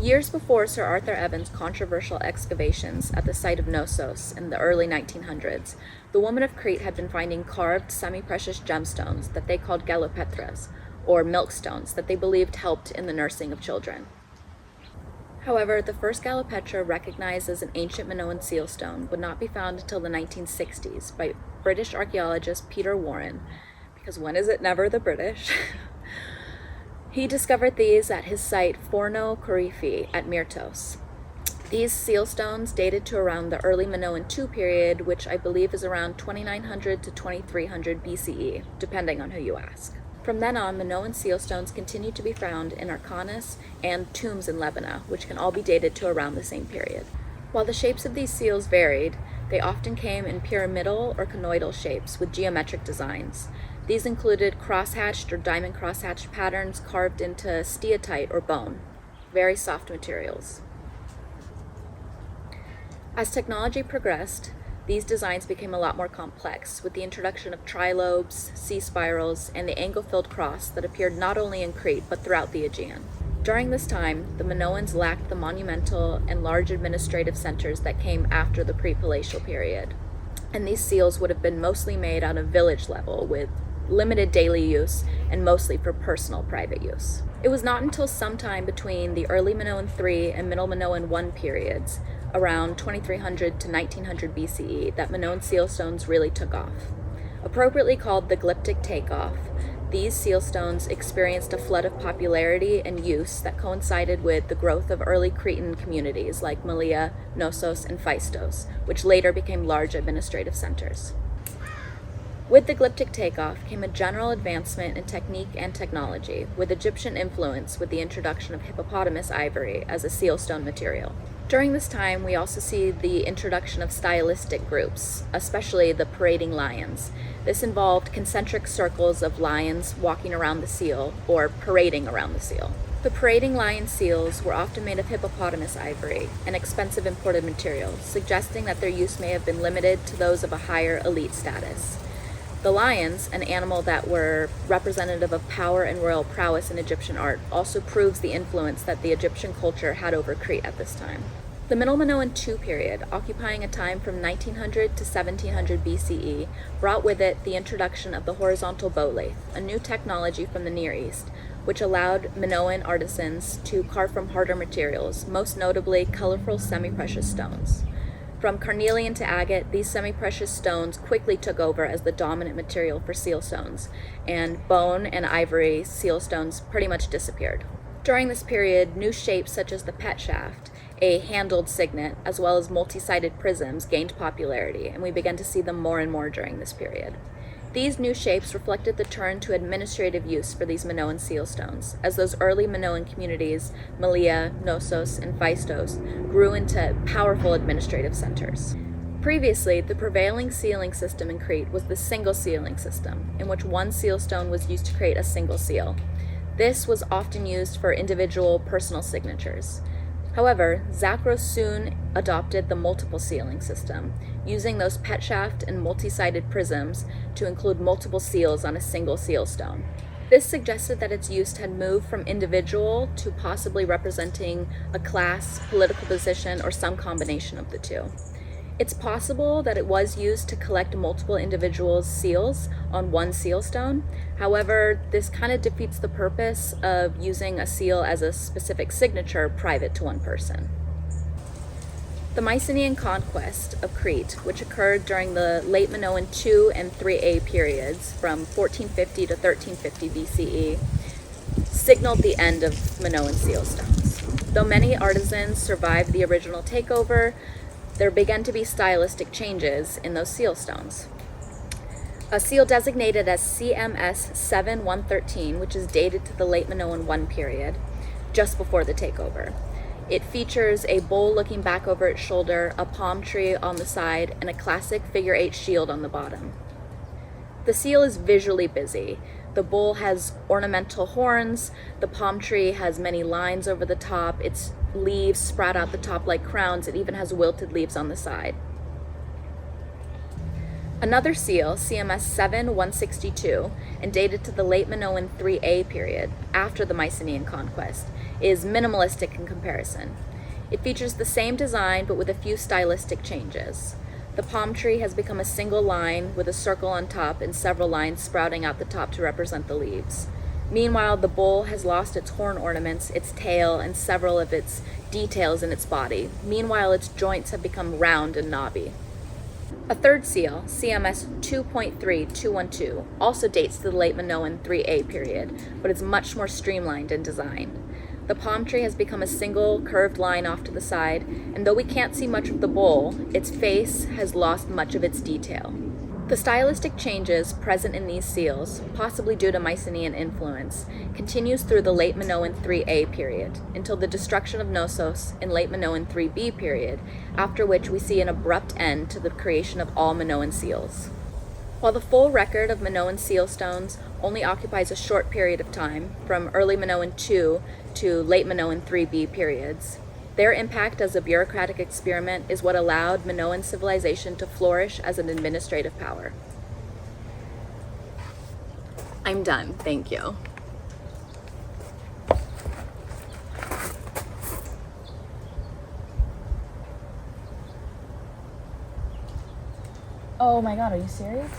Years before Sir Arthur Evans' controversial excavations at the site of Knossos in the early 1900s, the women of Crete had been finding carved semi-precious gemstones that they called galopetras, or milkstones, that they believed helped in the nursing of children. However, the first galopetra recognized as an ancient Minoan sealstone would not be found until the 1960s by British archaeologist Peter Warren, because when is it never the British? He discovered these at his site Forno Coryphae at Myrtos. These sealstones dated to around the early Minoan II period, which I believe is around 2900 to 2300 BCE, depending on who you ask. From then on, Minoan sealstones continued to be found in Archanis and tombs in Lebanon, which can all be dated to around the same period. While the shapes of these seals varied, they often came in pyramidal or conoidal shapes with geometric designs. These included crosshatched or diamond crosshatched patterns carved into steatite or bone, very soft materials. As technology progressed, these designs became a lot more complex, with the introduction of trilobes, C-spirals, and the angle-filled cross that appeared not only in Crete but throughout the Aegean. During this time, the Minoans lacked the monumental and large administrative centers that came after the pre-palatial period, and these seals would have been mostly made on a village level with limited daily use and mostly for personal private use. It was not until sometime between the early Minoan III and middle Minoan I periods, around 2300 to 1900 BCE, that Minoan sealstones really took off. Appropriately called the glyptic takeoff, these sealstones experienced a flood of popularity and use that coincided with the growth of early Cretan communities like Malea, Knossos, and Phaistos, which later became large administrative centers. With the glyptic takeoff came a general advancement in technique and technology, with Egyptian influence with the introduction of hippopotamus ivory as a sealstone material. During this time, we also see the introduction of stylistic groups, especially the parading lions. This involved concentric circles of lions walking around the seal, or parading around the seal. The parading lion seals were often made of hippopotamus ivory, an expensive imported material, suggesting that their use may have been limited to those of a higher elite status. The lions, an animal that were representative of power and royal prowess in Egyptian art, also proves the influence that the Egyptian culture had over Crete at this time. The Middle Minoan II period, occupying a time from 1900 to 1700 BCE, brought with it the introduction of the horizontal bow lathe, a new technology from the Near East, which allowed Minoan artisans to carve from harder materials, most notably colorful semi-precious stones. From carnelian to agate, these semi-precious stones quickly took over as the dominant material for sealstones, and bone and ivory sealstones pretty much disappeared. During this period, new shapes such as the pet shaft, a handled signet, as well as multi-sided prisms gained popularity, and we began to see them more and more during this period. These new shapes reflected the turn to administrative use for these Minoan sealstones, as those early Minoan communities, Malea, Knossos, and Phaistos, grew into powerful administrative centers. Previously, the prevailing sealing system in Crete was the single sealing system, in which one sealstone was used to create a single seal. This was often used for individual personal signatures. However, Zachros soon adopted the multiple sealing system, using those pet shaft and multi-sided prisms to include multiple seals on a single sealstone. This suggested that its use had moved from individual to possibly representing a class, political position, or some combination of the two. It's possible that it was used to collect multiple individuals' seals on one sealstone. However, this kind of defeats the purpose of using a seal as a specific signature private to one person. The Mycenaean conquest of Crete, which occurred during the late Minoan II and IIIa periods from 1450 to 1350 BCE, signaled the end of Minoan sealstones. Though many artisans survived the original takeover, there began to be stylistic changes in those sealstones. A seal designated as CMS 7113, which is dated to the late Minoan I period, just before the takeover. It features a bull looking back over its shoulder, a palm tree on the side, and a classic figure-8 shield on the bottom. The seal is visually busy. The bull has ornamental horns, the palm tree has many lines over the top, its leaves sprout out the top like crowns, it even has wilted leaves on the side. Another seal, CMS 7-162, and dated to the late Minoan 3A period, after the Mycenaean conquest, is minimalistic in comparison. It features the same design but with a few stylistic changes. The palm tree has become a single line with a circle on top and several lines sprouting out the top to represent the leaves. Meanwhile, the bull has lost its horn ornaments, its tail, and several of its details in its body. Meanwhile, its joints have become round and knobby. A third seal, CMS 2.3212, also dates to the late Minoan 3A period, but is much more streamlined in design. The palm tree has become a single curved line off to the side, and though we can't see much of the bull, its face has lost much of its detail. The stylistic changes present in these seals, possibly due to Mycenaean influence, continues through the late Minoan 3A period, until the destruction of Knossos in late Minoan 3B period, after which we see an abrupt end to the creation of all Minoan seals. While the full record of Minoan Sealstones only occupies a short period of time, from early Minoan 2 to late Minoan 3B periods, their impact as a bureaucratic experiment is what allowed Minoan civilization to flourish as an administrative power. I'm done, thank you. Oh my god, are you serious?